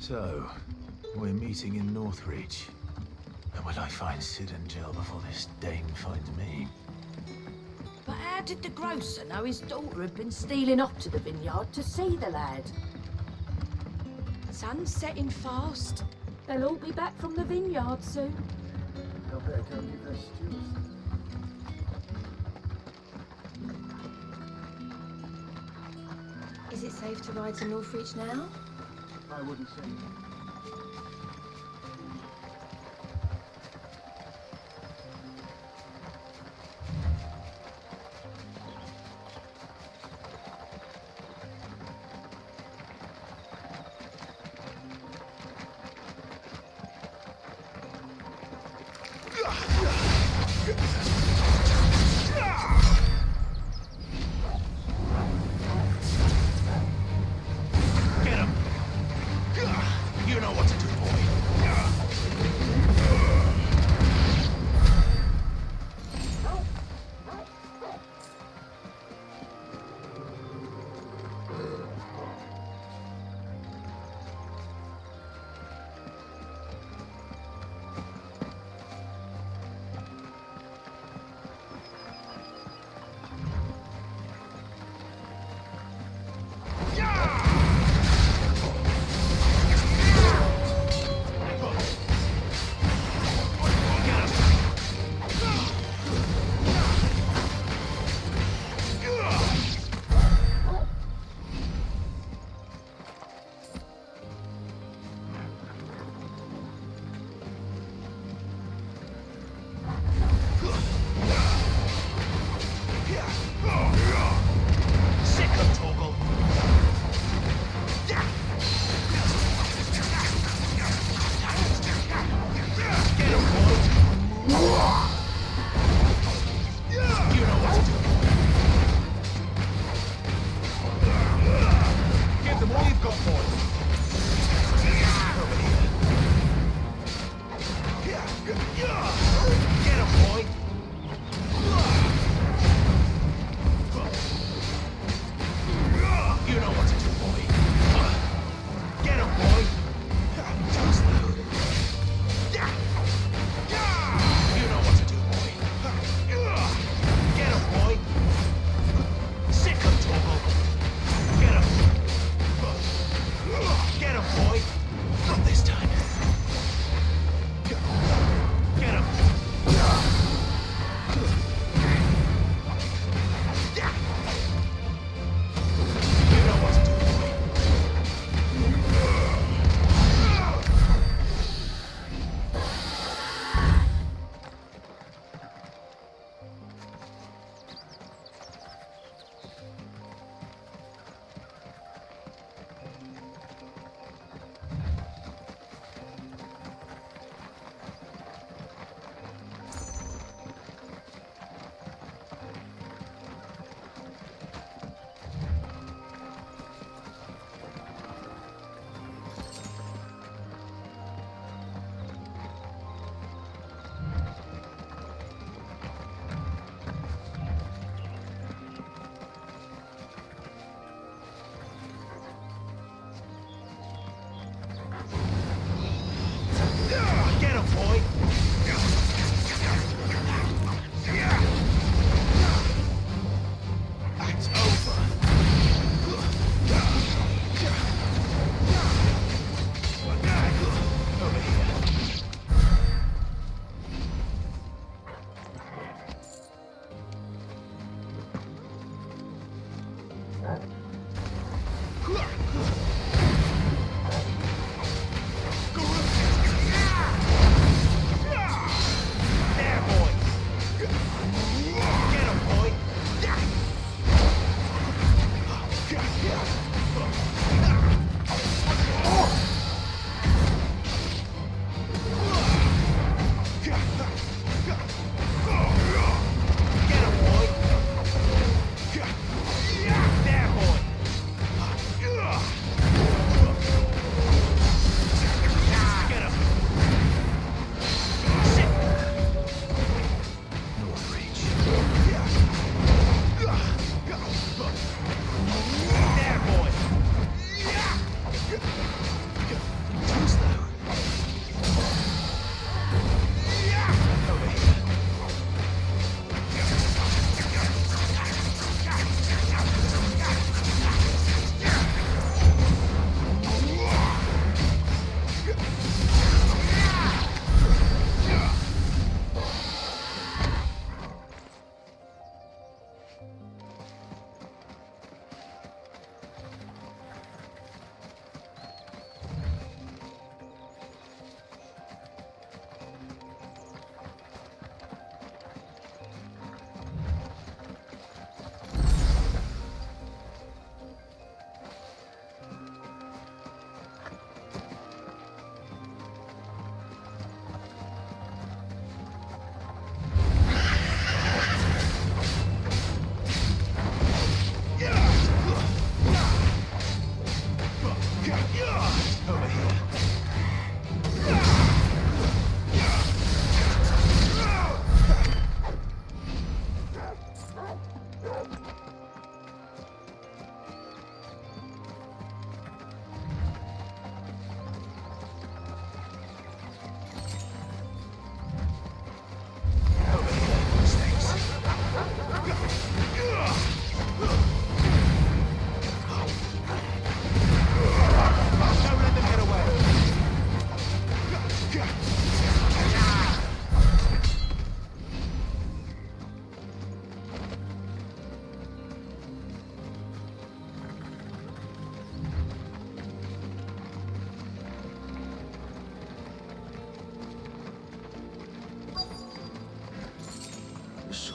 So, we're meeting in Northreach. And will I find Sid and Jill before this dame finds me? But how did the grocer know his daughter had been stealing up to the vineyard to see the lad? Sun's setting fast. They'll all be back from the vineyard soon. They'll better go and get their stews. Is it safe to ride to Northreach now? I wouldn't say. Get him!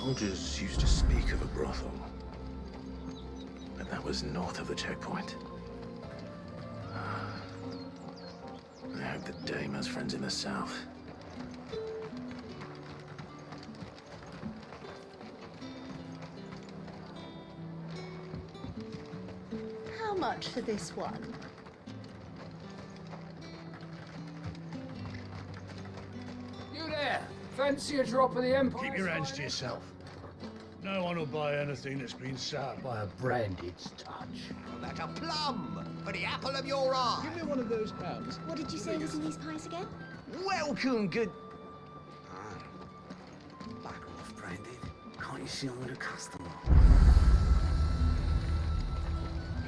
Soldiers used to speak of a brothel, but that was north of the checkpoint. I hope the dame has friends in the south. How much for this one? You there! Fancy a drop of the Empire? Keep your hands to yourself. No one will buy anything that's been soured by a branded's touch. That's a plum for the apple of your eye. Give me one of those pounds. What did you say was in these pies again? Welcome, good. Back off, Branded. Can't you see I'm with a customer?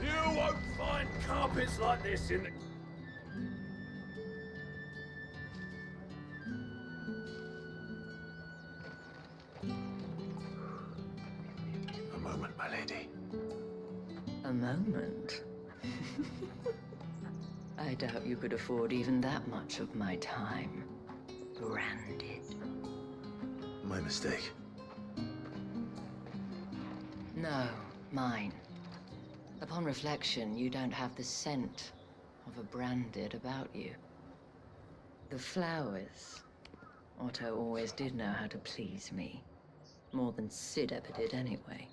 You won't find carpets like this in the... A moment, my lady. A moment? I doubt you could afford even that much of my time. Branded. My mistake. No, mine. Upon reflection, you don't have the scent of a branded about you. The flowers. Otto always did know how to please me. More than Sid ever did anyway.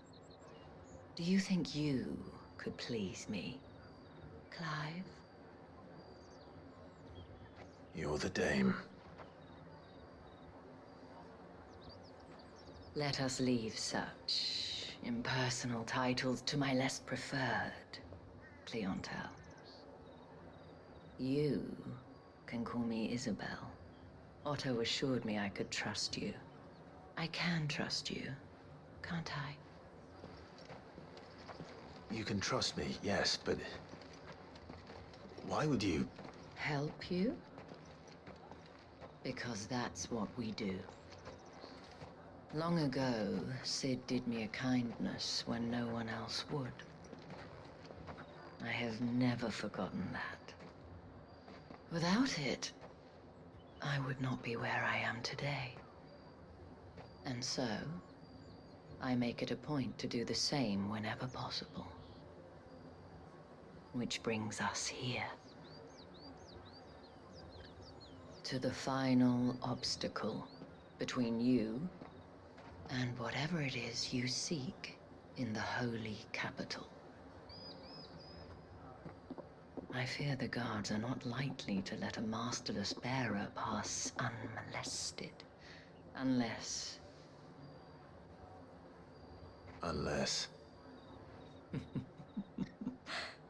Do you think you could please me, Clive? You're the dame. Let us leave such impersonal titles to my less preferred clientele. You can call me Isabel. Otto assured me I could trust you. I can trust you, can't I? You can trust me, yes, but... why would you... Help you? Because that's what we do. Long ago, Sid did me a kindness when no one else would. I have never forgotten that. Without it, I would not be where I am today. And so, I make it a point to do the same whenever possible. Which brings us here. To the final obstacle between you and whatever it is you seek in the holy capital. I fear the guards are not likely to let a masterless bearer pass unmolested. Unless... Unless...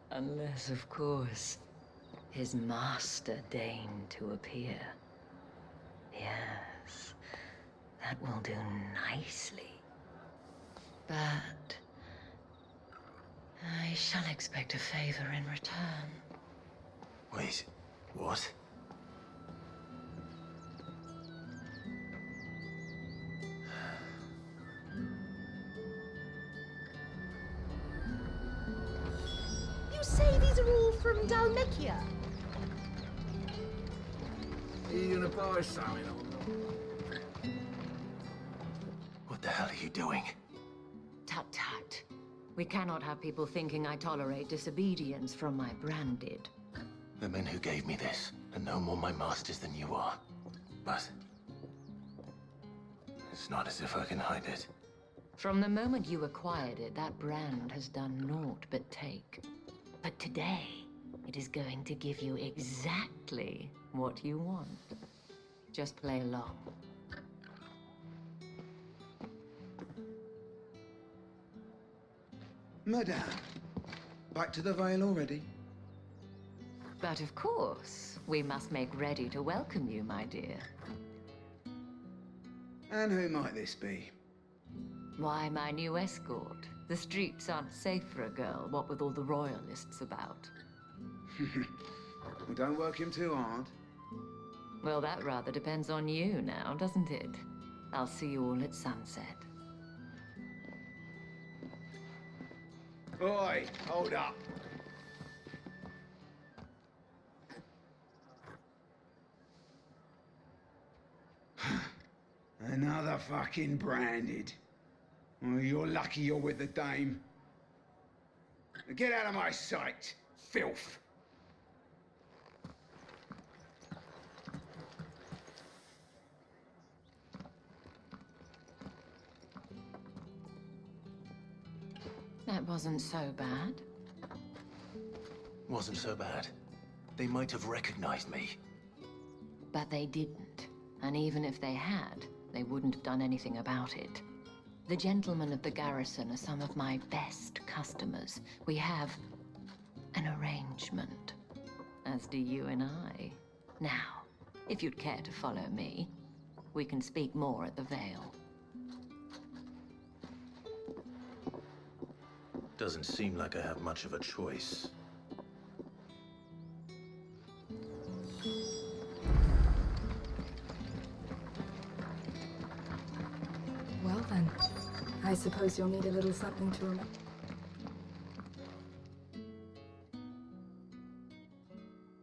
Unless, of course, his master deigned to appear. Yes, that will do nicely. But I shall expect a favor in return. Wait, what? You say these are all from Dalmekia? Are you gonna buy something or not? What the hell are you doing? Tut tut. We cannot have people thinking I tolerate disobedience from my branded. The men who gave me this are no more my masters than you are. But... it's not as if I can hide it. From the moment you acquired it, that brand has done naught but take. But today, it is going to give you exactly what you want. Just play along. Madame, back to the Vale already? But of course, we must make ready to welcome you, my dear. And who might this be? Why, my new escort. The streets aren't safe for a girl, what with all the royalists about. Well, don't work him too hard. Well, that rather depends on you now, doesn't it? I'll see you all at sunset. Oi, hold up. Another fucking branded. Well, you're lucky you're with the dame. Now get out of my sight, filth. That wasn't so bad. Wasn't so bad. They might have recognized me. But they didn't. And even if they had, they wouldn't have done anything about it. The gentlemen of the garrison are some of my best customers. We have an arrangement, as do you and I. Now, if you'd care to follow me, we can speak more at the Vale. Doesn't seem like I have much of a choice. Well then, I suppose you'll need a little something to remember.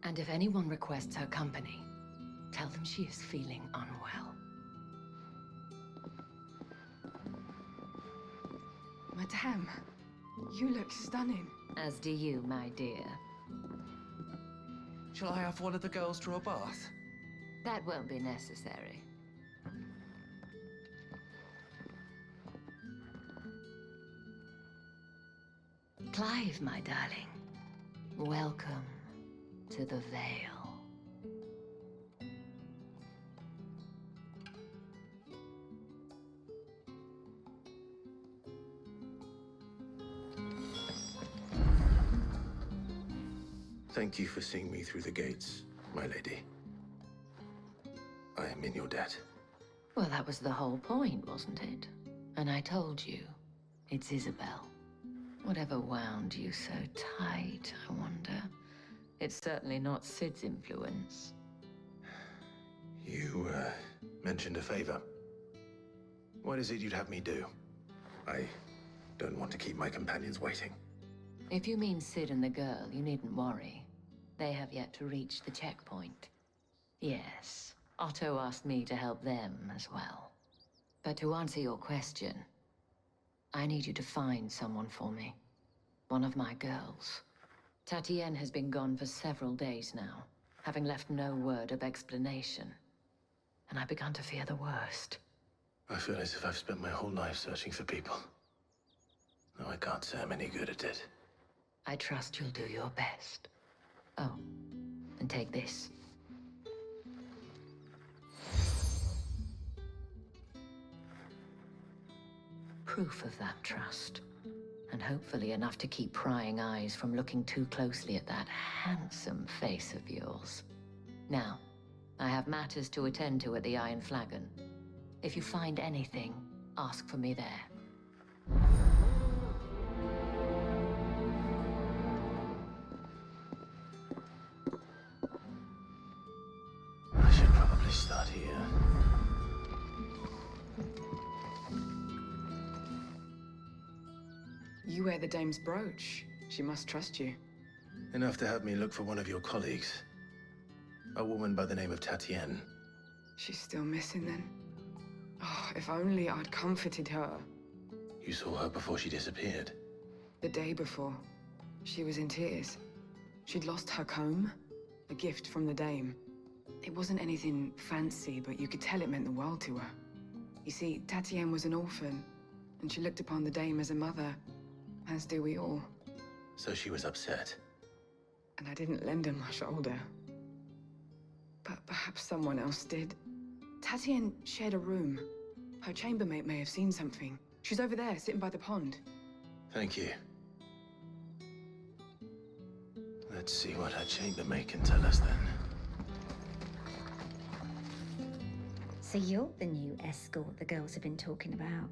And if anyone requests her company, tell them she is feeling unwell. Madame, you look stunning. As do you, my dear. Shall I have one of the girls draw a bath? That won't be necessary. Clive, my darling. Welcome to the Vale. Thank you for seeing me through the gates, my lady. I am in your debt. Well, that was the whole point, wasn't it? And I told you, it's Isabel. Whatever wound you so tight, I wonder. It's certainly not Sid's influence. You, mentioned a favor. What is it you'd have me do? I don't want to keep my companions waiting. If you mean Sid and the girl, you needn't worry. They have yet to reach the checkpoint. Yes, Otto asked me to help them as well. But to answer your question, I need you to find someone for me. One of my girls. Tatienne has been gone for several days now, having left no word of explanation. And I've begun to fear the worst. I feel as if I've spent my whole life searching for people. Though I can't say I'm any good at it. I trust you'll do your best. Oh, and take this. Proof of that trust. And hopefully enough to keep prying eyes from looking too closely at that handsome face of yours. Now, I have matters to attend to at the Iron Flagon. If you find anything, ask for me there. I should probably start here. You wear the dame's brooch. She must trust you. Enough to have me look for one of your colleagues. A woman by the name of Tatienne. She's still missing then. Oh, if only I'd comforted her. You saw her before she disappeared. The day before, she was in tears. She'd lost her comb, a gift from the dame. It wasn't anything fancy, but you could tell it meant the world to her. You see, Tatienne was an orphan, and she looked upon the dame as a mother, as do we all. So she was upset. And I didn't lend her my shoulder. But perhaps someone else did. Tatienne shared a room. Her chambermaid may have seen something. She's over there, sitting by the pond. Thank you. Let's see what her chambermaid can tell us then. So you're the new escort the girls have been talking about.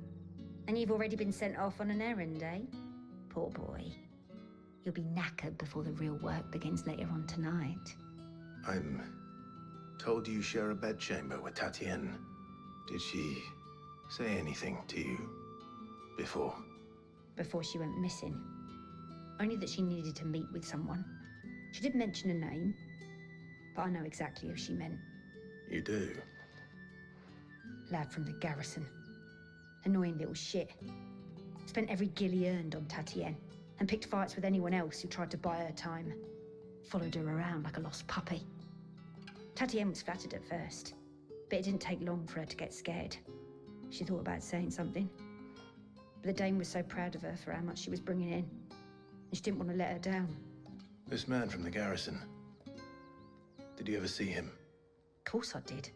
And you've already been sent off on an errand, eh? Poor boy. You'll be knackered before the real work begins later on tonight. I'm told you share a bedchamber with Tatienne. Did she say anything to you before? Before she went missing. Only that she needed to meet with someone. She did mention a name, but I know exactly who she meant. You do? Lad from the garrison. Annoying little shit. Spent every gil he earned on Tatienne, and picked fights with anyone else who tried to buy her time. Followed her around like a lost puppy. Tatienne was flattered at first, but it didn't take long for her to get scared. She thought about saying something. But the Dame was so proud of her for how much she was bringing in, and she didn't want to let her down. This man from the garrison. Did you ever see him? Of course I did.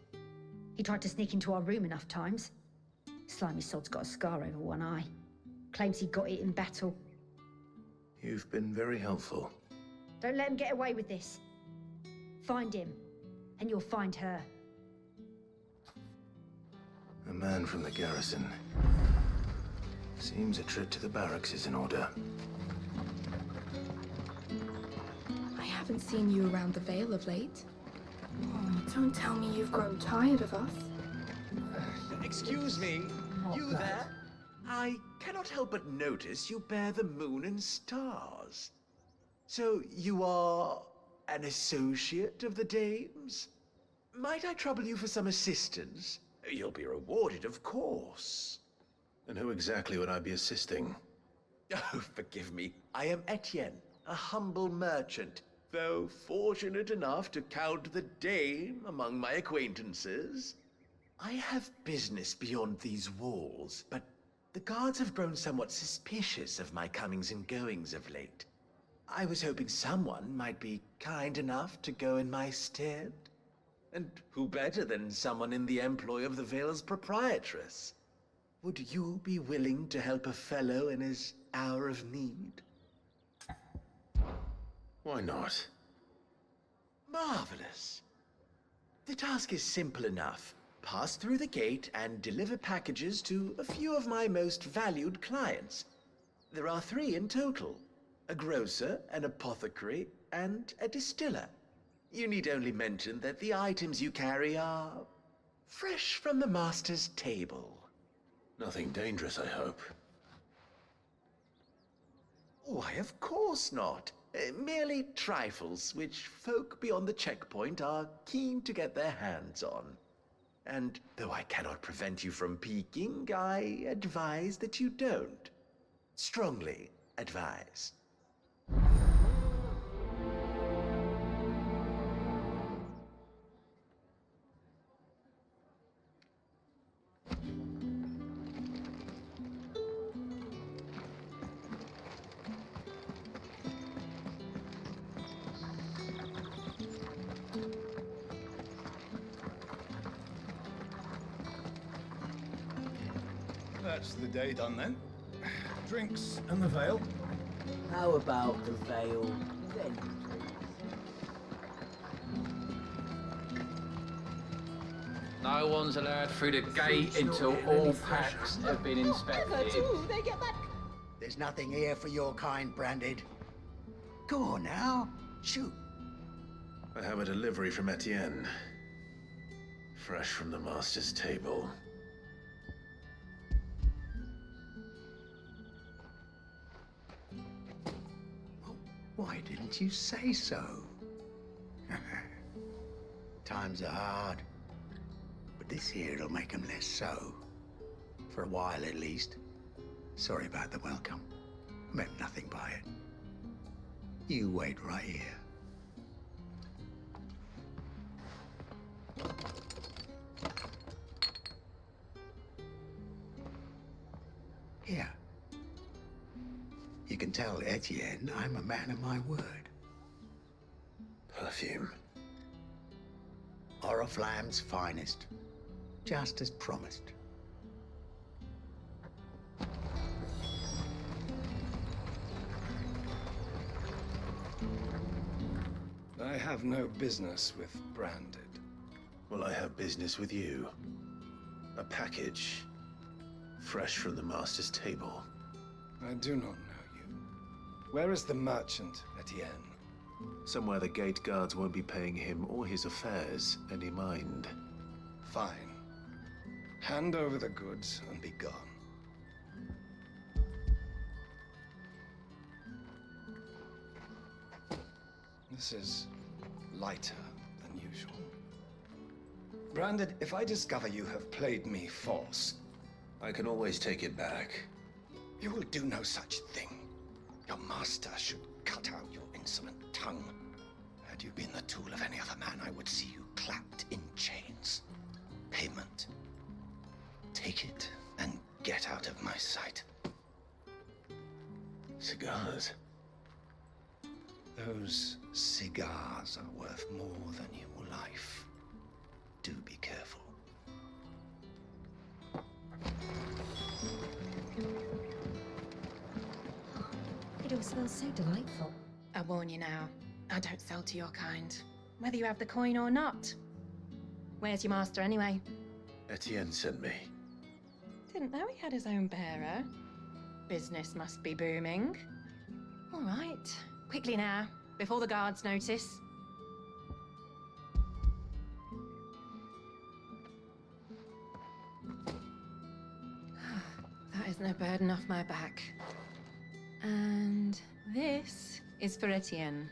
He tried to sneak into our room enough times. Slimy sod's got a scar over one eye. Claims he got it in battle. You've been very helpful. Don't let him get away with this. Find him, and you'll find her. A man from the garrison. Seems a trip to the barracks is in order. I haven't seen you around the Vale of late. Oh, don't tell me you've grown tired of us. Excuse me, you there? I cannot help but notice you bear the moon and stars. So you are an associate of the Dame's? Might I trouble you for some assistance? You'll be rewarded, of course. And who exactly would I be assisting? Oh, forgive me. I am Etienne, a humble merchant, though fortunate enough to count the Dame among my acquaintances. I have business beyond these walls, but the guards have grown somewhat suspicious of my comings and goings of late. I was hoping someone might be kind enough to go in my stead. And who better than someone in the employ of the Vale's proprietress? Would you be willing to help a fellow in his hour of need? Why not? Marvelous. The task is simple enough. Pass through the gate and deliver packages to a few of my most valued clients. There are 3 in total: a grocer, an apothecary, and a distiller. You need only mention that the items you carry are fresh from the master's table. Nothing dangerous, I hope. Why, of course not. Merely trifles which folk beyond the checkpoint are keen to get their hands on. And though I cannot prevent you from peeking, I advise that you don't. Strongly advise. That's the day done then. Drinks and the Vale. How about the Vale then, please? No one's allowed through the gate until all packs have been inspected. They get back. There's nothing here for your kind, Branded. Go on now. Shoot. I have a delivery from Etienne. Fresh from the master's table. Why didn't you say so? Times are hard. But this here'll make 'em less so. For a while, at least. Sorry about the welcome. Meant nothing by it. You wait right here. Here. You can tell Etienne I'm a man of my word. Perfume. Oriflamme's finest. Just as promised. I have no business with Branded. Well, I have business with you. A package. Fresh from the master's table. I do not know you. Where is the merchant, Etienne? Somewhere the gate guards won't be paying him or his affairs any mind. Fine. Hand over the goods and be gone. This is lighter than usual. Branded, if I discover you have played me false... I can always take it back. You will do no such thing. Your master should cut out your insolent tongue. Had you been the tool of any other man, I would see you clapped in chains. Payment. Take it and get out of my sight. Cigars. Those cigars are worth more than your life. Do be careful. It all smells so delightful. I warn you now, I don't sell to your kind, whether you have the coin or not. Where's your master anyway? Etienne sent me. Didn't know he had his own bearer. Business must be booming. All right, quickly now, before the guards notice. That is no burden off my back. And this is for Etienne.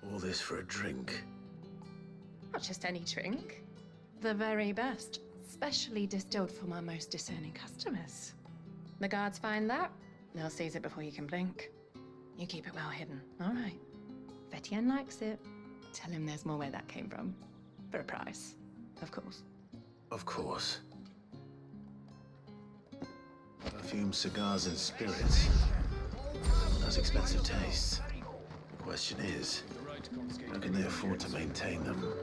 All this for a drink. Not just any drink. The very best, specially distilled for my most discerning customers. The guards find that, they'll seize it before you can blink. You keep it well hidden, all right? If Etienne likes it, tell him there's more where that came from. For a price, of course. Of course. Perfume, cigars, and spirits. Those expensive tastes. The question is, how can they afford to maintain them?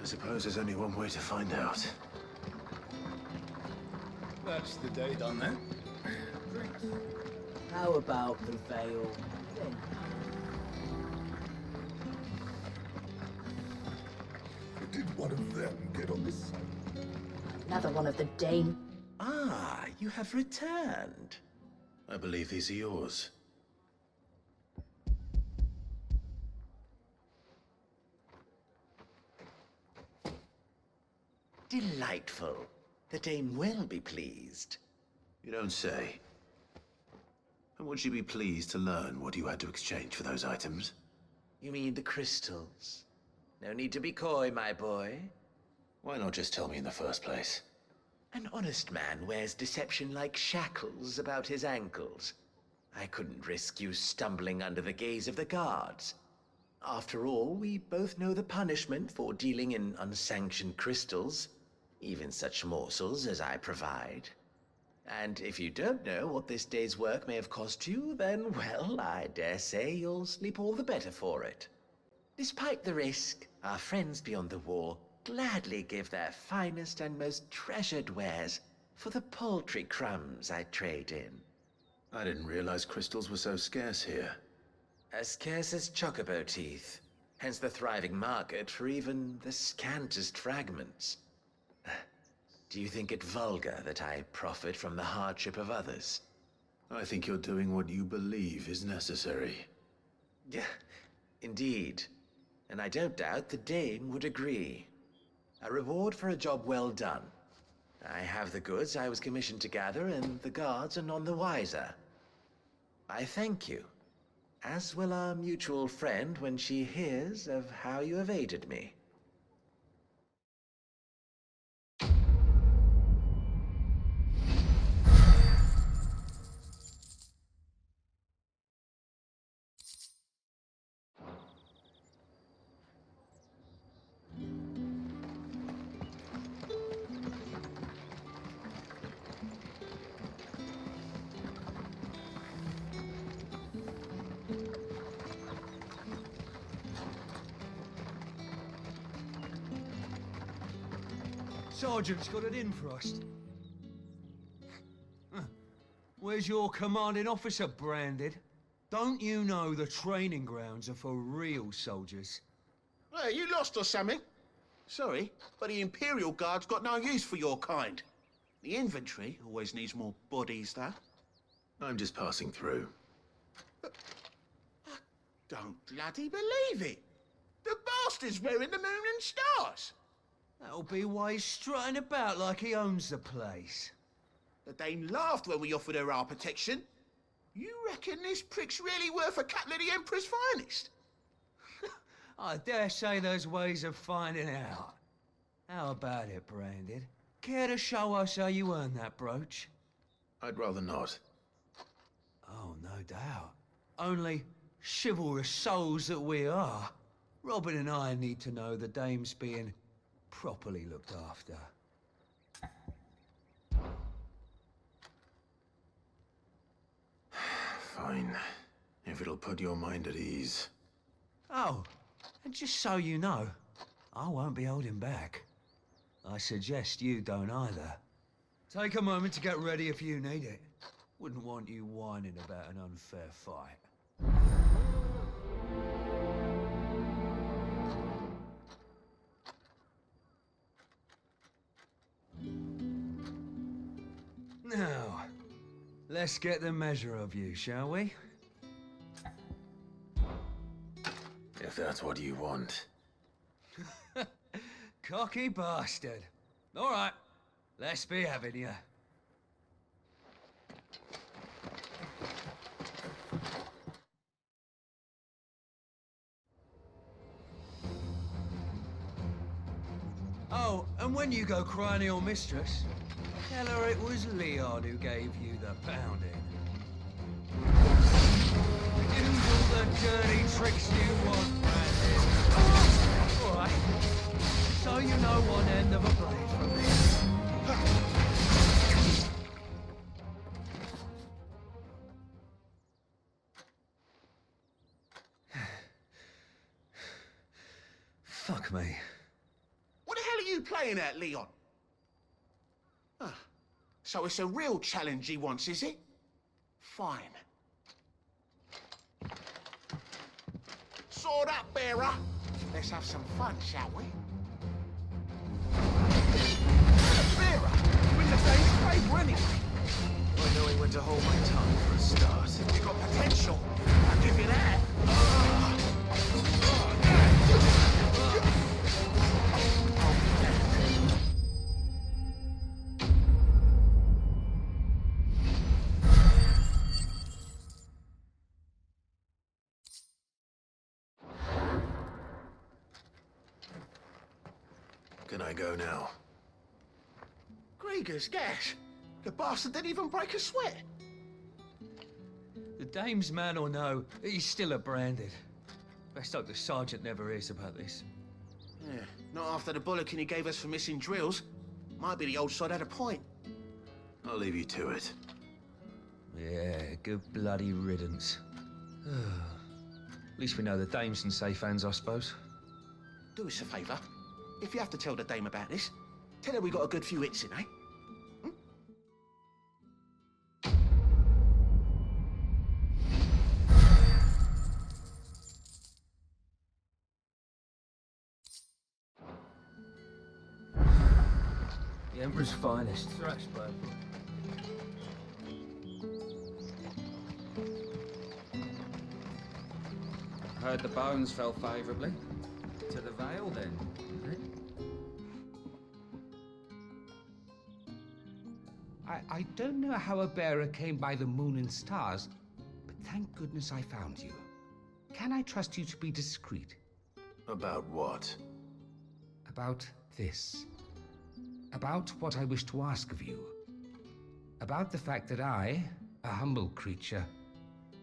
I suppose there's only one way to find out. That's the day done then. How about the veil? Did one of them get on this side? Another one of the Dane. Ah, you have returned. I believe these are yours. Delightful. The dame will be pleased. You don't say. And would she be pleased to learn what you had to exchange for those items? You mean the crystals? No need to be coy, my boy. Why not just tell me in the first place? An honest man wears deception like shackles about his ankles. I couldn't risk you stumbling under the gaze of the guards. After all, we both know the punishment for dealing in unsanctioned crystals, even such morsels as I provide. And if you don't know what this day's work may have cost you, then, well, I dare say you'll sleep all the better for it. Despite the risk, our friends beyond the wall gladly give their finest and most treasured wares for the paltry crumbs I trade in. I didn't realize crystals were so scarce here. As scarce as chocobo teeth, hence the thriving market for even the scantest fragments. Do you think it vulgar that I profit from the hardship of others? I think you're doing what you believe is necessary. Yeah, indeed. And I don't doubt the dame would agree. A reward for a job well done. I have the goods I was commissioned to gather, and the guards are none the wiser. I thank you, as will our mutual friend when she hears of how you have aided me. Sergeant's got it in for us. Where's your commanding officer, Branded? Don't you know the training grounds are for real soldiers? Hey, you lost or something? Sorry, but the Imperial Guard's got no use for your kind. The infantry always needs more bodies, though. I'm just passing through. I don't bloody believe it. The bastard's wearing the moon and stars. That'll be why he's strutting about like he owns the place. The dame laughed when we offered her our protection. You reckon this prick's really worth a couple of the Emperor's finest? I dare say there's ways of finding out. How about it, Branded? Care to show us how you earned that brooch? I'd rather not. Oh, no doubt. Only chivalrous souls that we are, Robin and I need to know the dame's being properly looked after. Fine. If it'll put your mind at ease. Oh, and just so you know, I won't be holding back. I suggest you don't either. Take a moment to get ready if you need it. Wouldn't want you whining about an unfair fight. Now, let's get the measure of you, shall we? If that's what you want. Cocky bastard. All right, let's be having you. Oh, and when you go crying to your mistress, tell her it was Leon who gave you the pounding. Use all the dirty tricks you want, Brandon. All right, so you know one end of a blade from the other. Fuck me. What the hell are you playing at, Leon? Ah, so it's a real challenge he wants, is it? Fine. Sword up, bearer. Let's have some fun, shall we? Bearer, you're in the game's favour anyway. Not knowing when to hold my tongue for a start. You've got potential. I'll give you that. Can I go now? Grieger's gas. The bastard didn't even break a sweat. The dame's man or no, he's still a branded. Best hope the sergeant never hears about this. Yeah, not after the bollocking he gave us for missing drills. Might be the old sod had a point. I'll leave you to it. Yeah, good bloody riddance. At least we know the dame's in safe hands, I suppose. Do us a favour. If you have to tell the dame about this, tell her we got a good few hits in, eh? The Emperor's finest. Thrash, bud. Heard the bones fell favourably. To the Vale, then. I don't know how a bearer came by the moon and stars, but thank goodness I found you. Can I trust you to be discreet? About what? About this. About what I wish to ask of you. About the fact that I, a humble creature,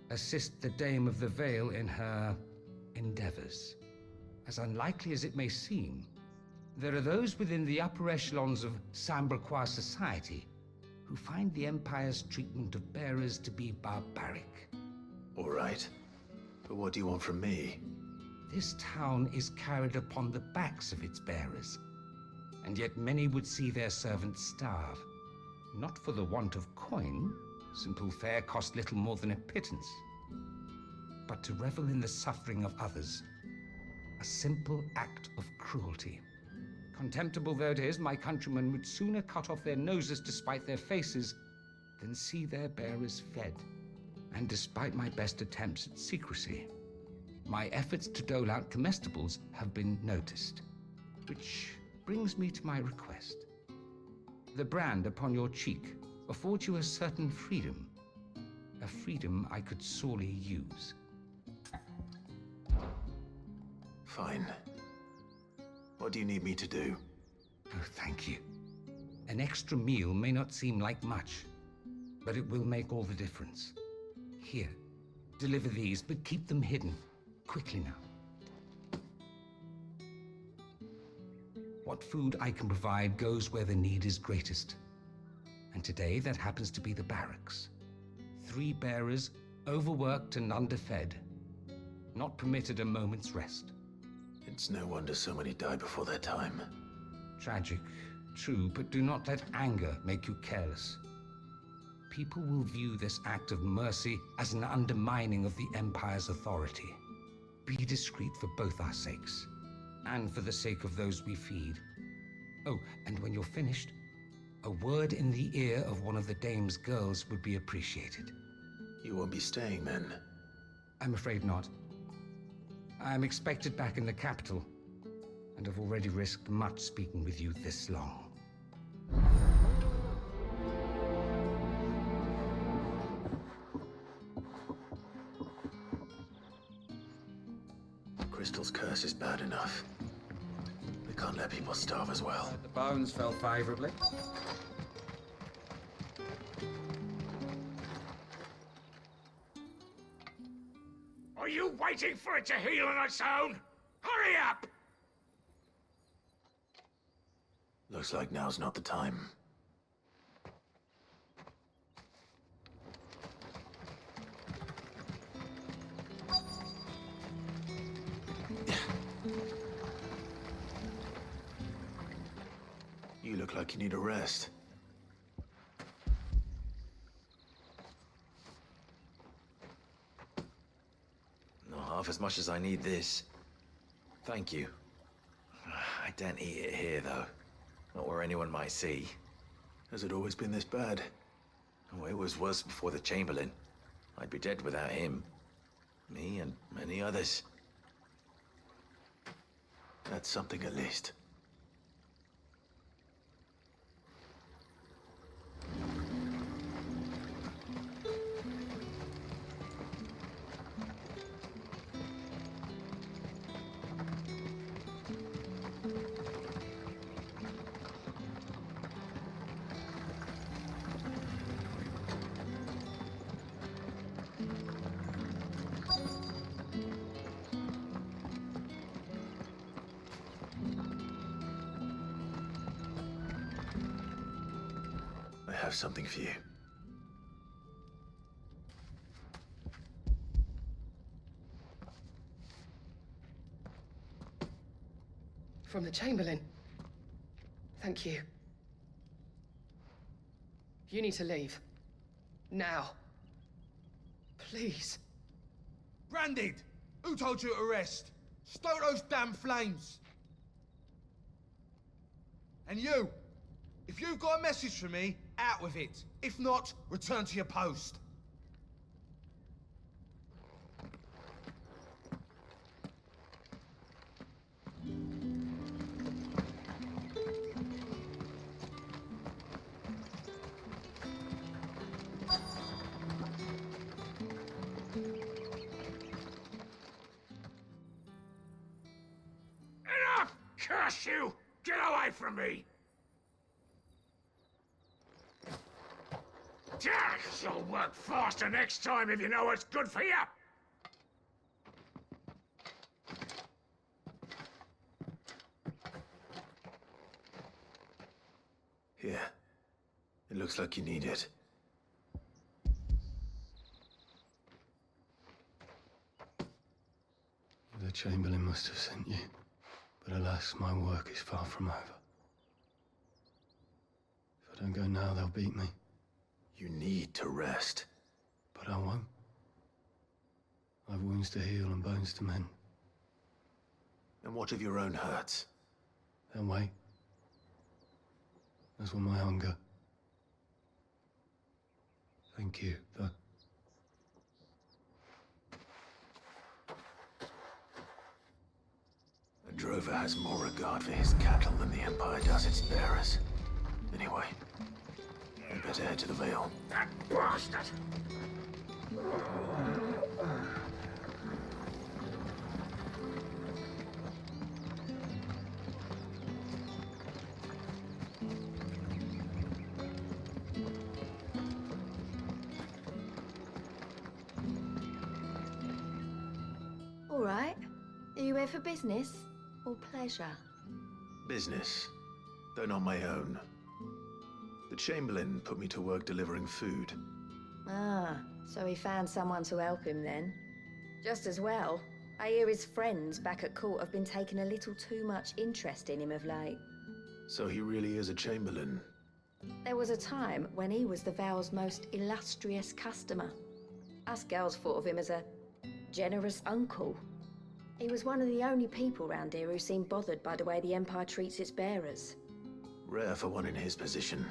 assist the Dame of the Vale in her endeavors. As unlikely as it may seem, there are those within the upper echelons of Samberquois society who find the Empire's treatment of bearers to be barbaric. All right. But what do you want from me? This town is carried upon the backs of its bearers, and yet many would see their servants starve. Not for the want of coin, simple fare cost little more than a pittance, but to revel in the suffering of others. A simple act of cruelty. Contemptible though it is, my countrymen would sooner cut off their noses to spite their faces than see their bearers fed. And despite my best attempts at secrecy, my efforts to dole out comestibles have been noticed. Which brings me to my request. The brand upon your cheek affords you a certain freedom. A freedom I could sorely use. Fine. What do you need me to do? Oh, thank you. An extra meal may not seem like much, but it will make all the difference. Here, deliver these, but keep them hidden. Quickly now. What food I can provide goes where the need is greatest. And today, that happens to be the barracks. 3 bearers, overworked and underfed. Not permitted a moment's rest. It's no wonder so many die before their time. Tragic, true, but do not let anger make you careless. People will view this act of mercy as an undermining of the Empire's authority. Be discreet for both our sakes, and for the sake of those we feed. Oh, and when you're finished, a word in the ear of one of the Dame's girls would be appreciated. You won't be staying then? I'm afraid not. I'm expected back in the capital, and have already risked much speaking with you this long. Crystal's curse is bad enough. We can't let people starve as well. The bones fell favorably. Are you waiting for it to heal on its own? Hurry up! Looks like now's not the time. You look like you need a rest. Not half as much as I need this. Thank you. I don't eat it here, though. Not where anyone might see. Has it always been this bad? Oh, it was worse before the Chamberlain. I'd be dead without him. Me and many others. That's something at least. I have something for you. From the Chamberlain. Thank you. You need to leave. Now. Please. Branded! Who told you to rest? Stoke those damn flames! And you! If you've got a message for me, out with it. If not, return to your post. Enough! Curse you! Get away from me! This'll work faster next time if you know what's good for you! Here. It looks like you need it. The Chamberlain must have sent you, but alas, my work is far from over. If I don't go now, they'll beat me. You need to rest. But I won't. I've wounds to heal and bones to mend. And what of your own hurts? They'll wait. As will my hunger. Thank you, though. A drover has more regard for his cattle than the Empire does its bearers. Anyway, we better head to the Vale. That bastard! right. Are you here for business or pleasure? Business, though not my own. The Chamberlain put me to work delivering food. Ah, so he found someone to help him then. Just as well. I hear his friends back at court have been taking a little too much interest in him of late. So he really is a Chamberlain. There was a time when he was the Vale's most illustrious customer. Us girls thought of him as a generous uncle. He was one of the only people round here who seemed bothered by the way the Empire treats its bearers. Rare for one in his position.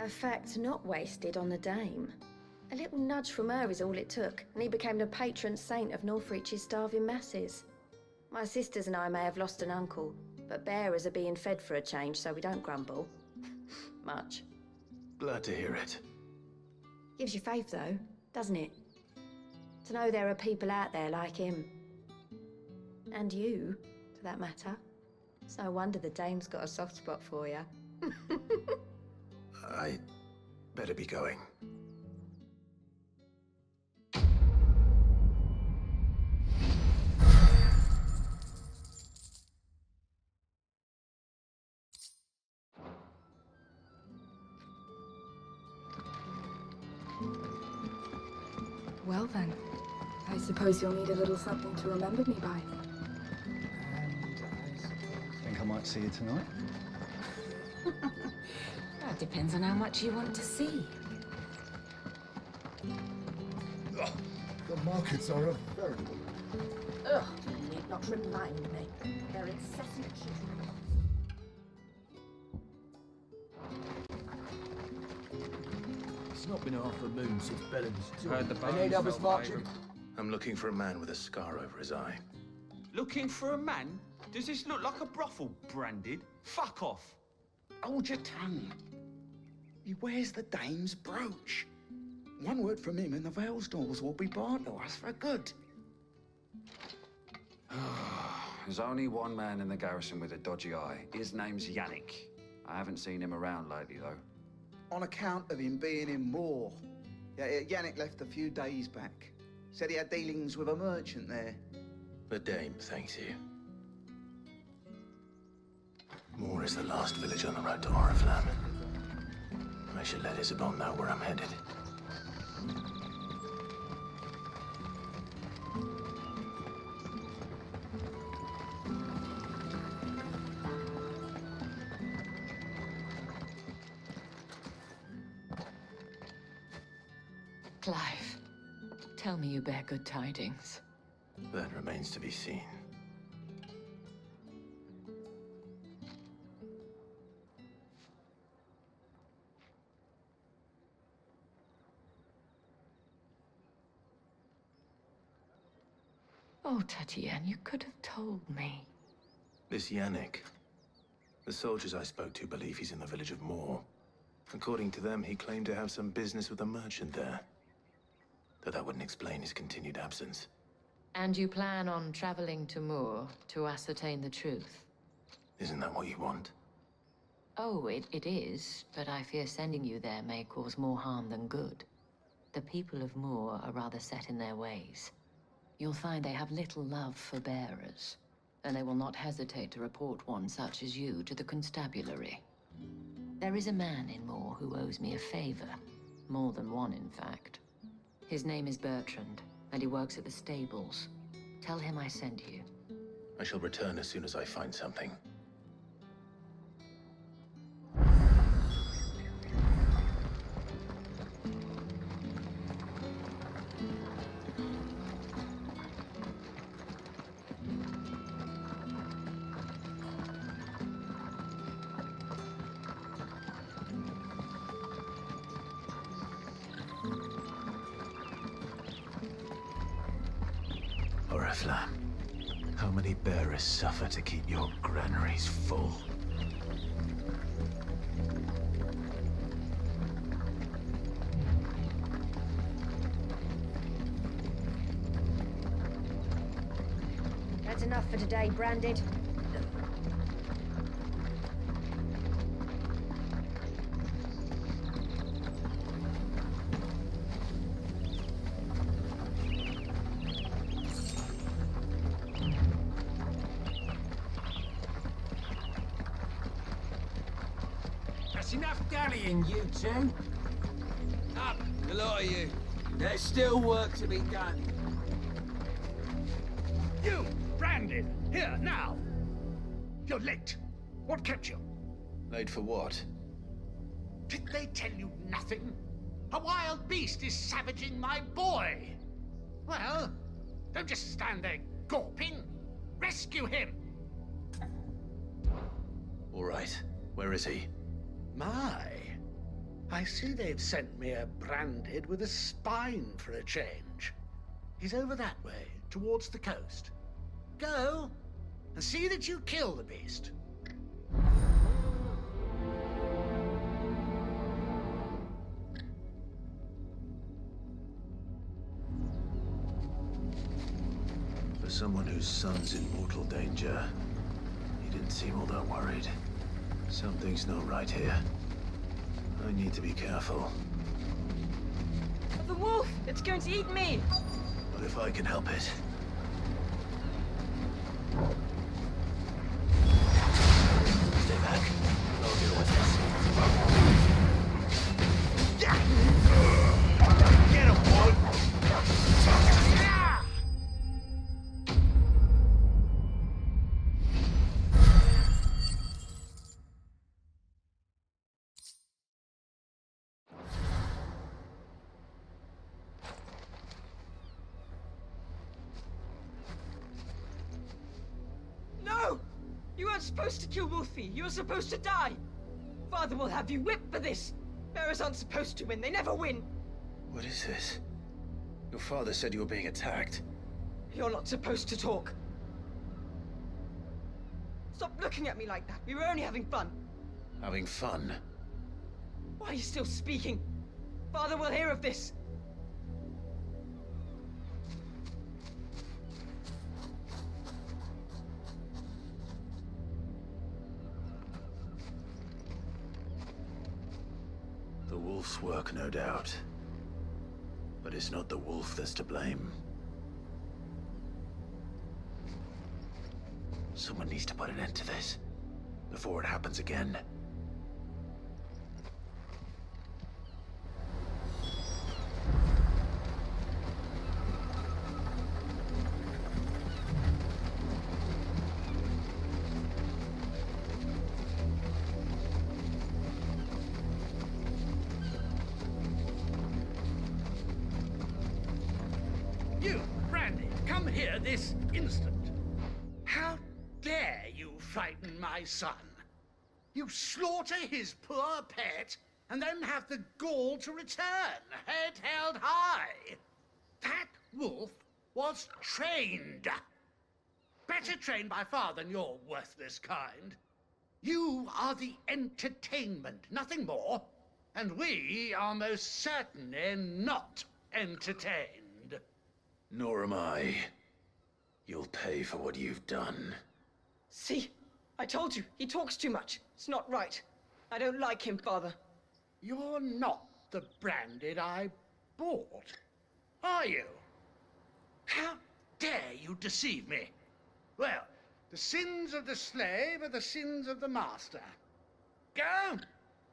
A fact not wasted on the Dame. A little nudge from her is all it took, and he became the patron saint of Northreach's starving masses. My sisters and I may have lost an uncle, but bearers are being fed for a change, so we don't grumble. Much. Glad to hear it. Gives you faith, though, doesn't it? To know there are people out there like him. And you, for that matter. It's no wonder the Dame's got a soft spot for you. I better be going. Well then, I suppose you'll need a little something to remember me by. Think I might see you tonight? That depends on how much you want to see. Ugh, the markets are a veritable... Ugh, you need not remind me. They're incessant children. It's not been half a moon since Bellamy's Heard the I need bones others felt marching. favourite. I'm looking for a man with a scar over his eye. Looking for a man? Does this look like a brothel, Branded? Fuck off. Hold your tongue. He wears the Dame's brooch. One word from him and the Vale's doors will be barred to us for good. There's only one man in the garrison with a dodgy eye. His name's Yannick. I haven't seen him around lately, though. On account of him being in Moor. Yeah, Yannick left a few days back. Said he had dealings with a merchant there. The Dame thanks you. Moor is the last village on the road to Oriflamme. I should let Isabel know where I'm headed. Clive, tell me you bear good tidings. That remains to be seen. Oh, Tatienne, you could have told me. This Yannick. The soldiers I spoke to believe he's in the village of Moor. According to them, he claimed to have some business with a merchant there. Though that wouldn't explain his continued absence. And you plan on traveling to Moor to ascertain the truth? Isn't that what you want? Oh, it is, but I fear sending you there may cause more harm than good. The people of Moor are rather set in their ways. You'll find they have little love for bearers, and they will not hesitate to report one such as you to the constabulary. There is a man in Moor who owes me a favor. More than one, in fact. His name is Bertrand, and he works at the stables. Tell him I sent you. I shall return as soon as I find something. Oriflamme, how many bearers suffer to keep your granaries full? That's enough for today, Branded. dallying, you two. Up, the lot of you. There's still work to be done. You, Brandon, here, now. You're late. What kept you? Late for what? Did they tell you nothing? A wild beast is savaging my boy. Well, don't just stand there gawping. Rescue him. All right. Where is he? My. I see they've sent me a branded with a spine for a change. He's over that way, towards the coast. Go, and see that you kill the beast. For someone whose son's in mortal danger, he didn't seem all that worried. Something's not right here. I need to be careful. The wolf! It's going to eat me! But if I can help it... Stay back. I'll deal with this. Get him, boy! No! You weren't supposed to kill Wolfie. You were supposed to die. Father will have you whipped for this. Bearers aren't supposed to win. They never win. What is this? Your father said you were being attacked. You're not supposed to talk. Stop looking at me like that. We were only having fun. Having fun? Why are you still speaking? Father will hear of this. The wolf's work, no doubt. But it's not the wolf that's to blame. Someone needs to put an end to this, before it happens again. You, Brandy, come here this instant. How dare you frighten my son? You slaughter his poor pet, and then have the gall to return, head held high. That wolf was trained. Better trained by far than your worthless kind. You are the entertainment, nothing more. And we are most certainly not entertained. Nor am I. You'll pay for what you've done. See? I told you. He talks too much. It's not right. I don't like him, Father. You're not the Branded I bought, are you? How dare you deceive me? Well, the sins of the slave are the sins of the master. Go!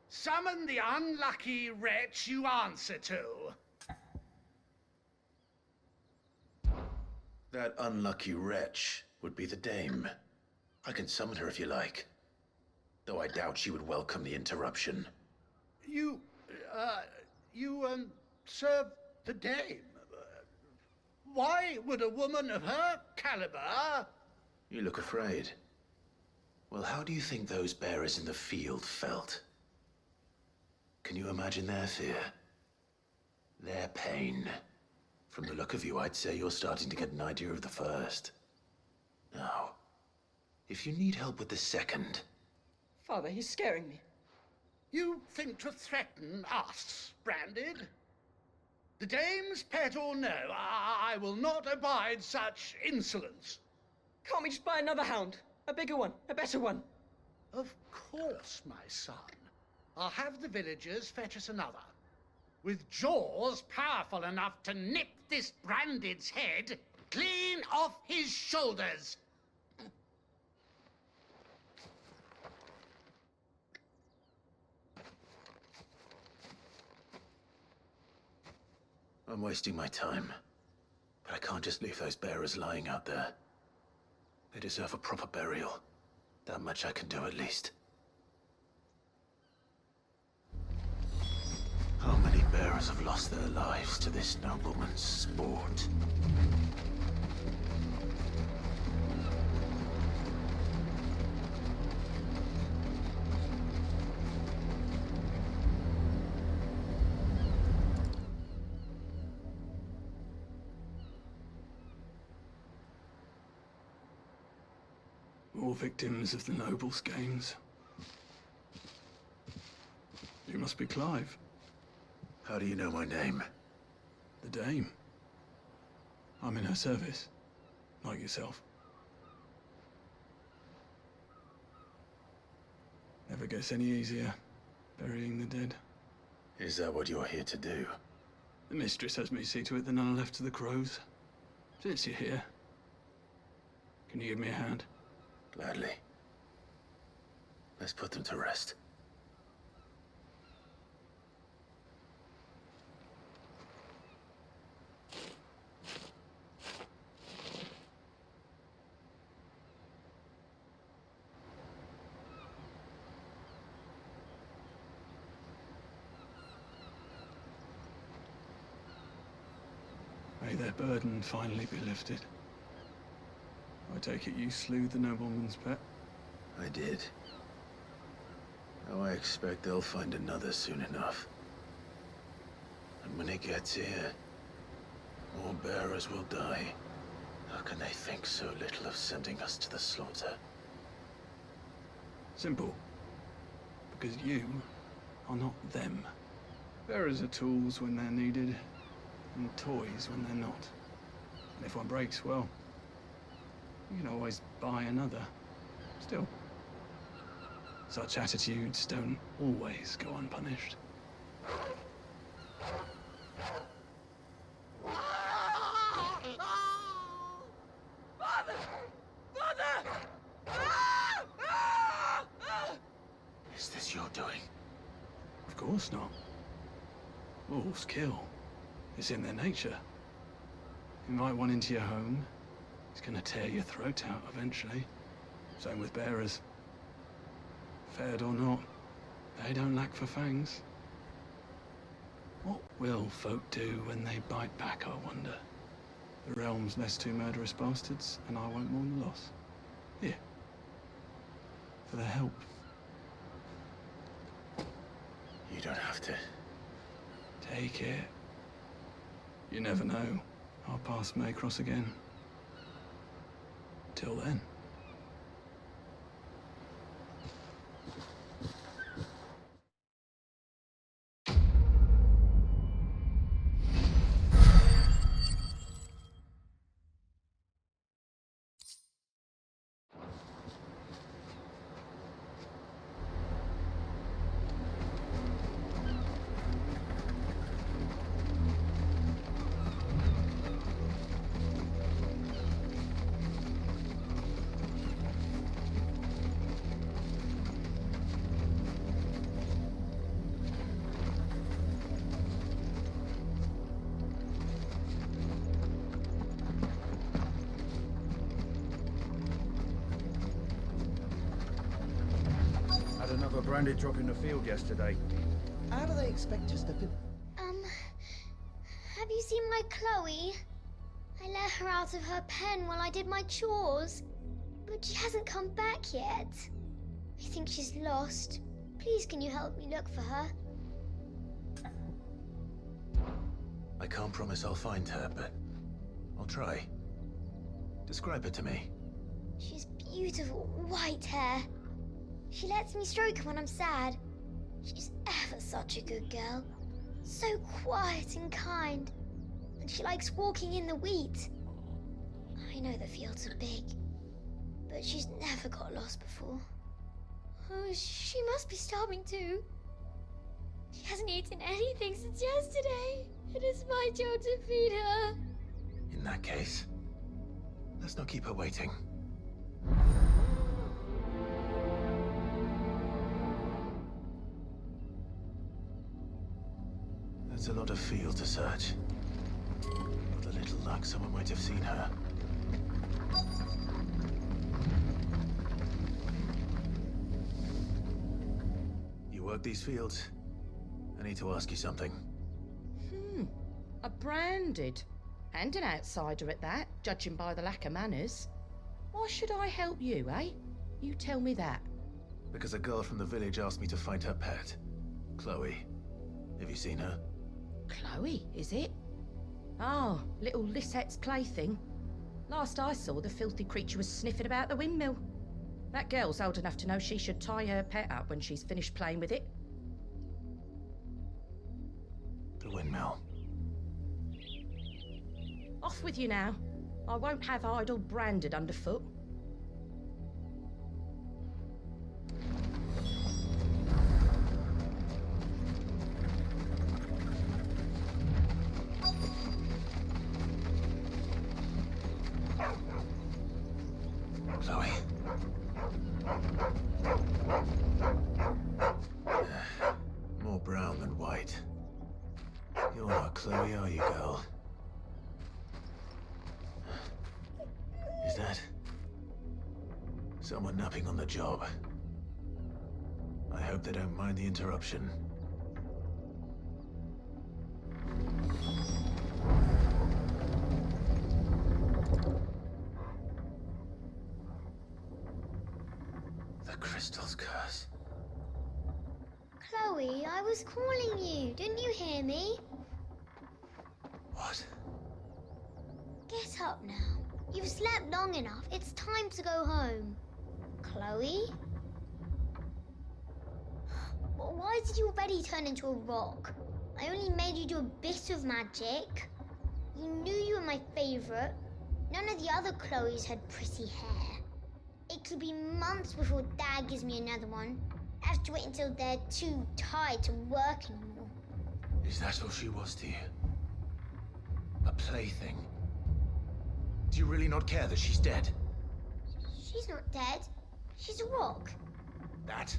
Summon the unlucky wretch you answer to. That unlucky wretch would be the dame. I can summon her if you like. Though I doubt she would welcome the interruption. You serve the dame. Why would a woman of her caliber... You look afraid. Well, how do you think those bearers in the field felt? Can you imagine their fear? Their pain? From the look of you, I'd say you're starting to get an idea of the first. Now, if you need help with the second... Father, he's scaring me. You think to threaten us, Branded? The dame's pet or no, I will not abide such insolence. Can't we just buy another hound? A bigger one, a better one. Of course, my son. I'll have the villagers fetch us another. With jaws powerful enough to nip this Branded's head clean off his shoulders. I'm wasting my time. But I can't just leave those bearers lying out there. They deserve a proper burial. That much I can do at least. How many bearers have lost their lives to this nobleman's sport? All victims of the nobles' games. You must be Clive. How do you know my name? The Dame. I'm in her service, like yourself. Never gets any easier, burying the dead. Is that what you're here to do? The mistress has me see to it that none are left to the crows. Since you're here, can you give me a hand? Gladly. Let's put them to rest. May their burden finally be lifted. I take it you slew the nobleman's pet? I did. Now I expect they'll find another soon enough. And when it gets here, more bearers will die. How can they think so little of sending us to the slaughter? Simple. Because you are not them. Bearers are tools when they're needed, and toys when they're not. And if one breaks, well, you can always buy another. Still, such attitudes don't always go unpunished. Father! Father! Is this your doing? Of course not. Wolves kill. It's in their nature. Invite one into your home, it's gonna tear your throat out eventually. Same with bearers. Fed or not, they don't lack for fangs. What will folk do when they bite back, I wonder? The realm's less two murderous bastards, and I won't mourn the loss. Here. For their help. You don't have to. Take it. You never know. Our paths may cross again. Till then. Had another branded drop in the field yesterday. How do they expect us to... Have you seen my Chloe? I let her out of her pen while I did my chores. But she hasn't come back yet. I think she's lost. Please, can you help me look for her? I can't promise I'll find her, but I'll try. Describe her to me. She's beautiful white hair. She lets me stroke her when I'm sad. She's ever such a good girl. So quiet and kind. And she likes walking in the wheat. I know the fields are big, but she's never got lost before. Oh, she must be starving too. She hasn't eaten anything since yesterday. It is my job to feed her. In that case, let's not keep her waiting. That's a lot of field to search. With a little luck, someone might have seen her. You work these fields? I need to ask you something. A branded. And an outsider at that, judging by the lack of manners. Why should I help you, eh? You tell me that. Because a girl from the village asked me to find her pet, Chloe. Have you seen her? Chloe, is it? Oh, little Lisette's plaything. Last I saw, the filthy creature was sniffing about the windmill. That girl's old enough to know she should tie her pet up when she's finished playing with it. The windmill. Off with you now. I won't have idle branded underfoot. Chloe. More brown than white. You're not Chloe, are you, girl? Is that someone napping on the job? I hope they don't mind the interruption. The crystal's curse. Chloe, I was calling you. Didn't you hear me? What? Get up now. You've slept long enough. It's time to go home. Chloe? Why did your belly turn into a rock? I only made you do a bit of magic. You knew you were my favorite. None of the other Chloes had pretty hair. It could be months before Dad gives me another one. I have to wait until they're too tired to work anymore. Is that all she was to you? A plaything? Do you really not care that she's dead? She's not dead. She's a rock. That?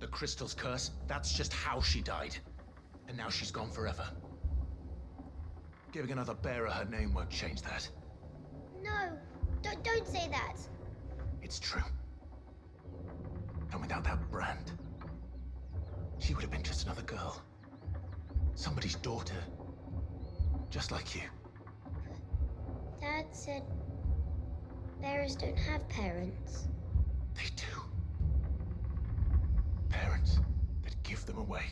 The crystal's curse? That's just how she died. And now she's gone forever. Giving another bearer her name won't change that. No, don't say that. It's true. And without that brand, she would have been just another girl. Somebody's daughter. Just like you. Dad said bearers don't have parents. They do. Parents that give them away.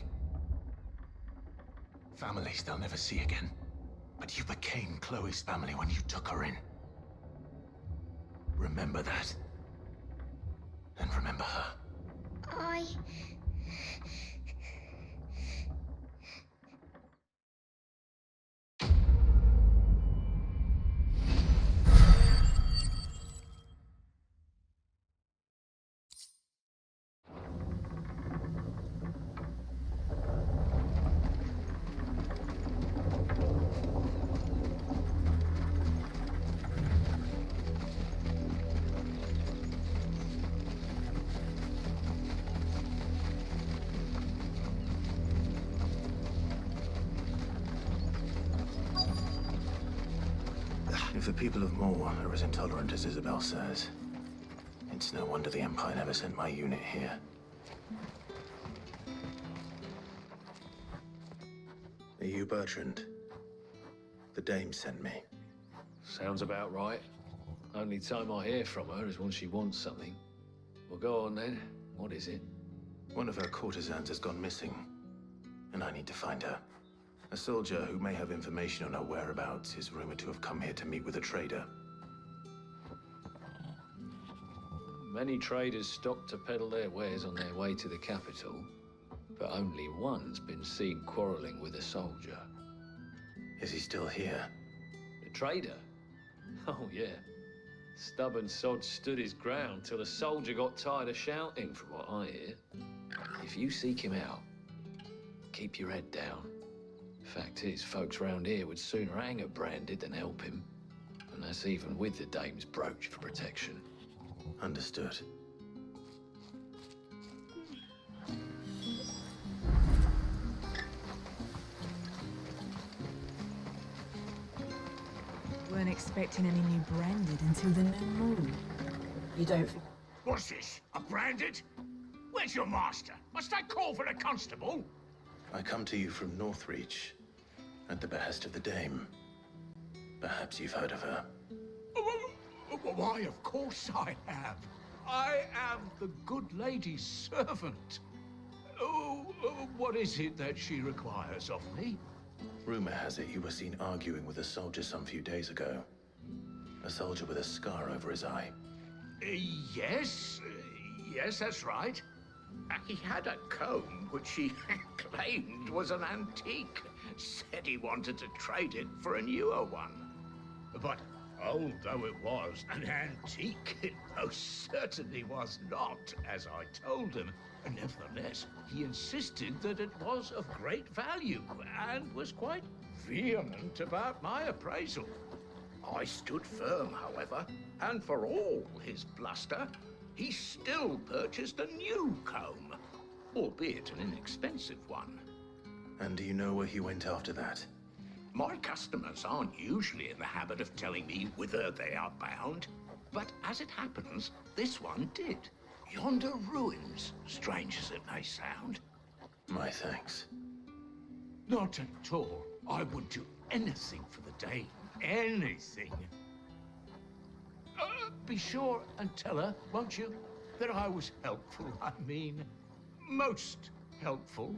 Families they'll never see again. But you became Chloe's family when you took her in. Remember that. And remember her. If the people of Moor are as intolerant as Isabel says, it's no wonder the Empire never sent my unit here. Are you Bertrand? The dame sent me. Sounds about right. Only time I hear from her is when she wants something. Well, go on then. What is it? One of her courtesans has gone missing, and I need to find her. A soldier who may have information on her whereabouts is rumored to have come here to meet with a trader. Many traders stop to peddle their wares on their way to the capital, but only one's been seen quarreling with a soldier. Is he still here? The trader? Oh, yeah. Stubborn sod stood his ground till the soldier got tired of shouting, from what I hear. If you seek him out, keep your head down. Fact is, folks round here would sooner hang a branded than help him. And that's even with the dame's brooch for protection. Understood. weren't expecting any new branded until the new moon. You don't... What's this? A branded? Where's your master? Must I call for a constable? I come to you from Northreach, at the behest of the Dame. Perhaps you've heard of her. Why, of course I have. I am the good lady's servant. What is it that she requires of me? Rumor has it you were seen arguing with a soldier some few days ago. A soldier with a scar over his eye. Yes, that's right. He had a comb which he claimed was an antique. Said he wanted to trade it for a newer one. But old though it was, an antique it most certainly was not, as I told him. Nevertheless, he insisted that it was of great value, and was quite vehement about my appraisal. I stood firm, however, and for all his bluster, he still purchased a new comb, albeit an inexpensive one. And do you know where he went after that? My customers aren't usually in the habit of telling me whither they are bound, but as it happens, this one did. Yonder ruins, strange as it may sound. My thanks. Not at all. I would do anything for the Dame. Anything. Be sure and tell her, won't you, that I was helpful. I mean, most helpful.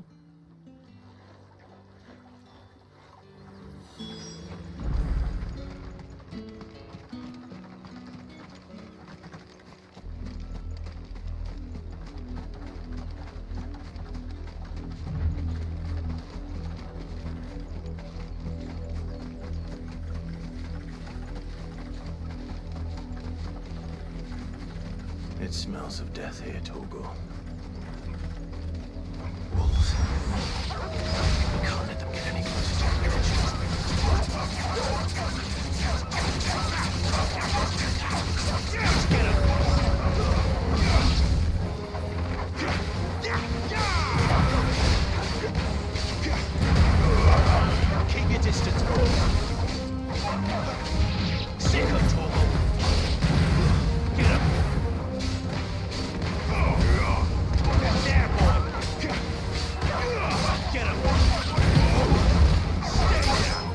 It smells of death here, Torgal. Wolves. We can't let them get any closer to the Keep your distance, bro. Sick of Torgal. Get him. There, boy. Get him. Stay down.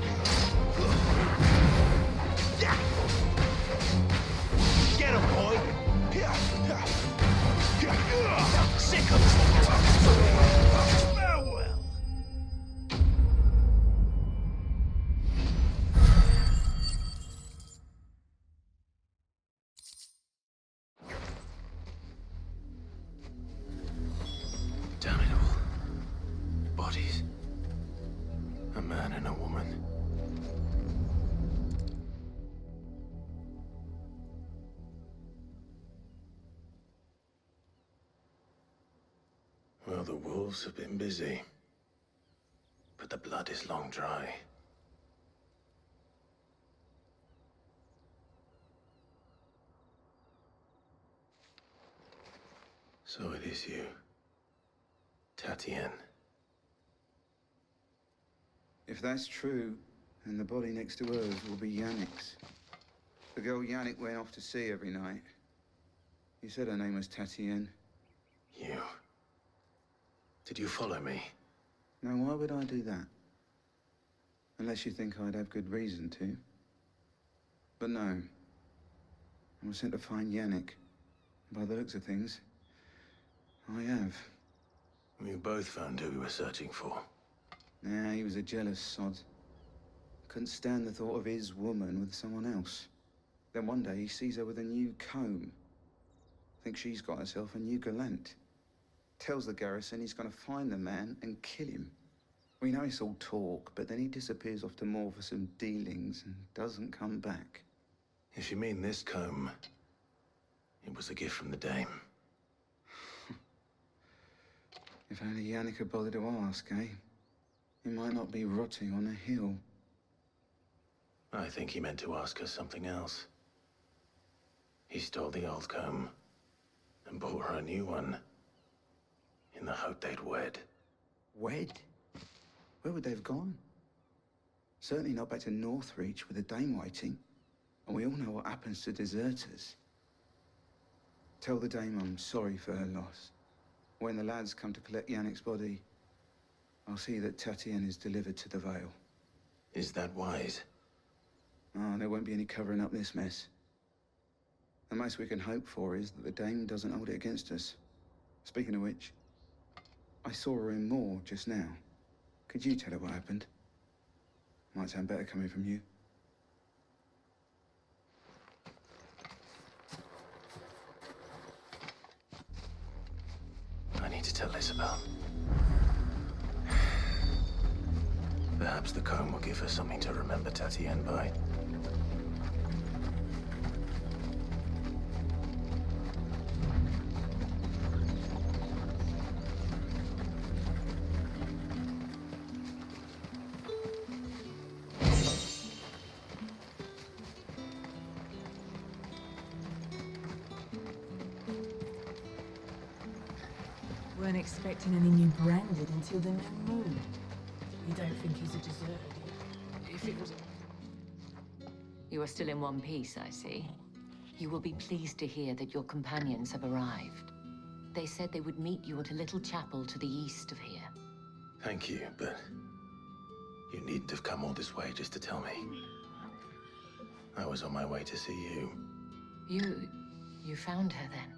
Get him, boy. Sick of Torgal. Farewell. Damn it all. Bodies. A man and a woman. Well, the wolves have been busy. But the blood is long dry. So it is you. Tatienne. If that's true, then the body next to hers will be Yannick's. The girl Yannick went off to see every night. You said her name was Tatienne. You. Did you follow me? Now, why would I do that? Unless you think I'd have good reason to. But no. I was sent to find Yannick. By the looks of things, I have. You both found who we were searching for. Nah, he was a jealous sod. Couldn't stand the thought of his woman with someone else. Then one day he sees her with a new comb. Thinks she's got herself a new gallant. Tells the garrison he's gonna find the man and kill him. We know it's all talk, but then he disappears off to more for some dealings and doesn't come back. If you mean this comb, it was a gift from the Dame. If only Yannick had bothered to ask, eh? He might not be rotting on a hill. I think he meant to ask her something else. He stole the old comb and bought her a new one in the hope they'd wed. Wed? Where would they have gone? Certainly not back to Northreach with the Dame waiting. And we all know what happens to deserters. Tell the dame I'm sorry for her loss. When the lads come to collect Yannick's body, I'll see that Tatienne is delivered to the Vale. Is that wise? Oh, there won't be any covering up this mess. The most we can hope for is that the dame doesn't hold it against us. Speaking of which, I saw her in Moor just now. Could you tell her what happened? Might sound better coming from you. I need to tell Isabel. Perhaps the comb will give her something to remember Tatienne by. Weren't expecting any new branded until the new moon. You don't think he's a deserter? If it was... You are still in one piece, I see. You will be pleased to hear that your companions have arrived. They said they would meet you at a little chapel to the east of here. Thank you, but you needn't have come all this way just to tell me. I was on my way to see you. You found her then?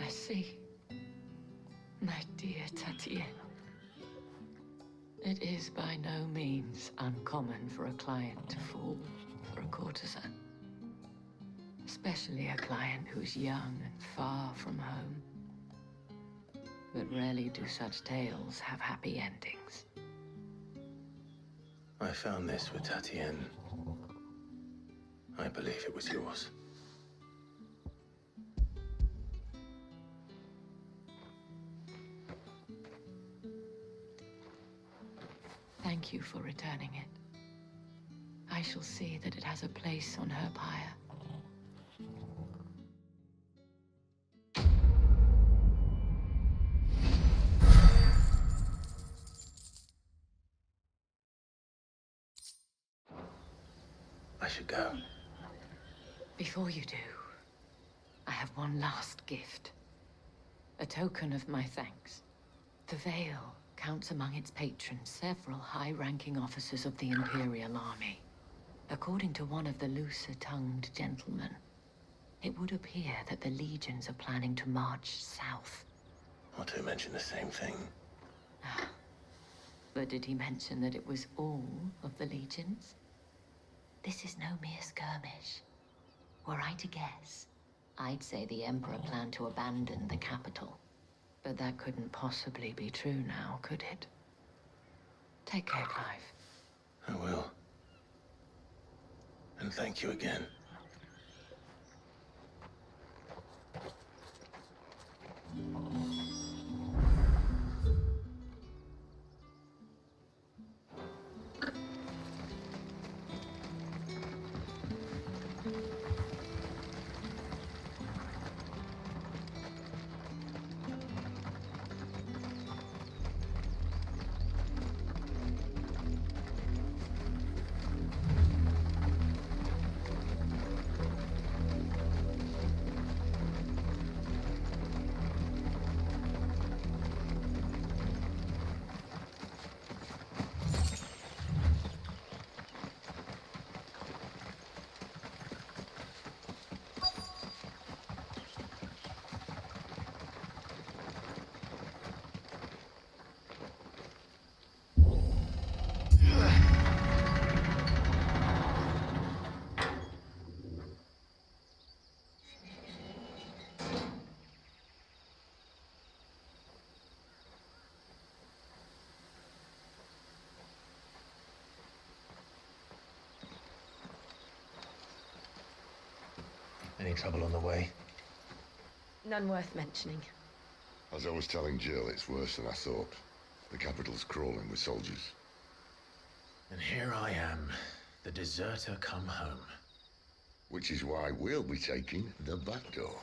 I see. My dear Tatienne. It is by no means uncommon for a client to fall for a courtesan. Especially a client who's young and far from home. But rarely do such tales have happy endings. I found this with Tatienne. I believe it was yours. Thank you for returning it. I shall see that it has a place on her pyre. I should go. Before you do, I have one last gift. A token of my thanks. The Vale counts among its patrons several high-ranking officers of the Imperial Army. According to one of the looser-tongued gentlemen, it would appear that the legions are planning to march south. Not to mention the same thing. But did he mention that it was all of the legions? This is no mere skirmish. Were I to guess, I'd say the Emperor planned to abandon the capital. But that couldn't possibly be true now, could it? Take care, Clive. I will. And thank you again. Any trouble on the way? None worth mentioning. As I was telling Jill, it's worse than I thought. The capital's crawling with soldiers. And here I am, the deserter come home. Which is why we'll be taking the back door.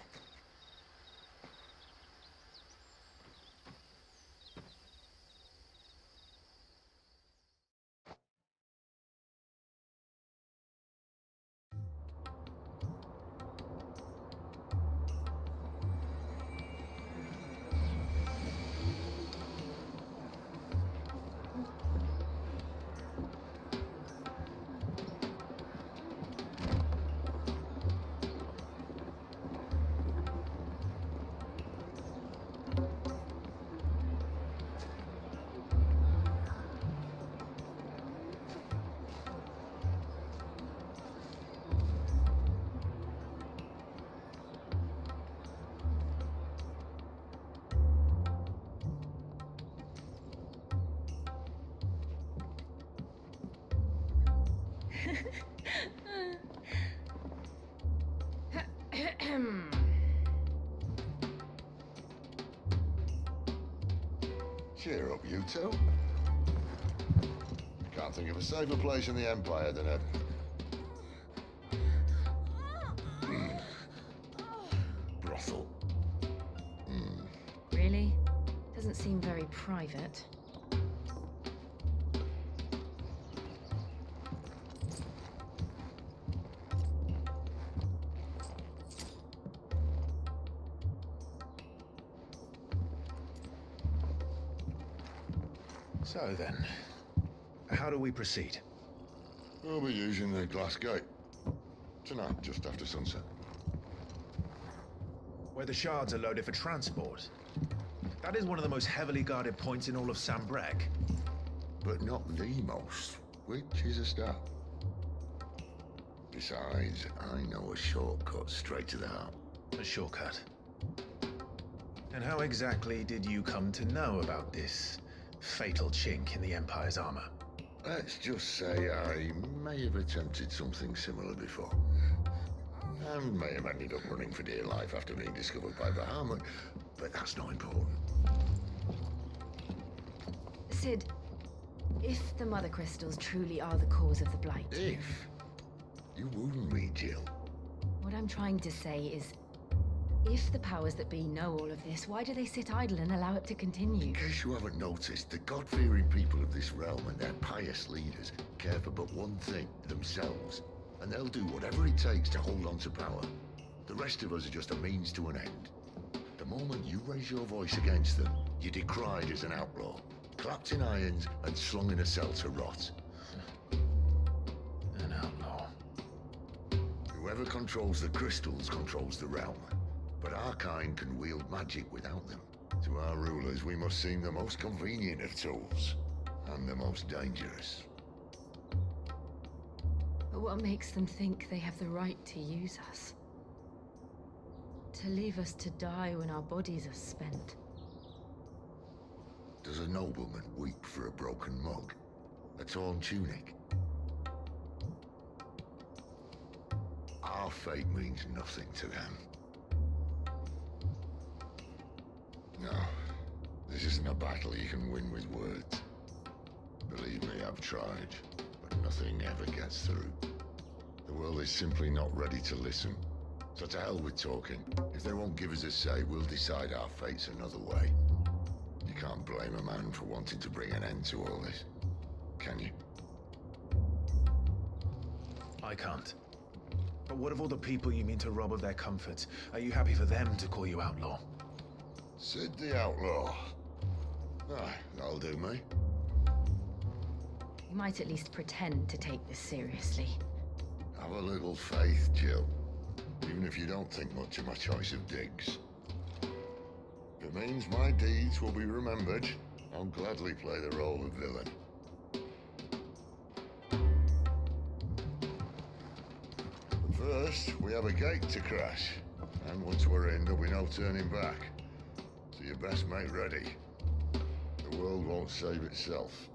Cheer up, you two. Can't think of a safer place in the Empire than a... brothel. Really? Doesn't seem very private. So then, how do we proceed? We'll be using the glass gate. Tonight, just after sunset. Where the shards are loaded for transport. That is one of the most heavily guarded points in all of Sambrek. But not the most, which is a start. Besides, I know a shortcut straight to the heart. A shortcut? And how exactly did you come to know about this fatal chink in the Empire's armor? Let's just say I may have attempted something similar before. And may have ended up running for dear life after being discovered by Bahamut, but that's not important. Sid, if the Mother Crystals truly are the cause of the Blight... If? You wound me, Jill. What I'm trying to say is, if the powers that be know all of this, why do they sit idle and allow it to continue? In case you haven't noticed, the God-fearing people of this realm and their pious leaders care for but one thing, themselves. And they'll do whatever it takes to hold on to power. The rest of us are just a means to an end. The moment you raise your voice against them, you're decried as an outlaw, clapped in irons and slung in a cell to rot. An outlaw. Whoever controls the crystals controls the realm. But our kind can wield magic without them. To our rulers, we must seem the most convenient of tools, and the most dangerous. But what makes them think they have the right to use us? To leave us to die when our bodies are spent? Does a nobleman weep for a broken mug? A torn tunic? Our fate means nothing to them. No, this isn't a battle you can win with words. Believe me, I've tried, but nothing ever gets through. The world is simply not ready to listen. So to hell with talking. If they won't give us a say, we'll decide our fates another way. You can't blame a man for wanting to bring an end to all this, can you? I can't. But what of all the people you mean to rob of their comforts? Are you happy for them to call you outlaw? Sid the Outlaw. Aye, that'll do me. You might at least pretend to take this seriously. Have a little faith, Jill. Even if you don't think much of my choice of digs. If it means my deeds will be remembered, I'll gladly play the role of villain. But first, we have a gate to crash. And once we're in, there'll be no turning back. So you best make ready. The world won't save itself.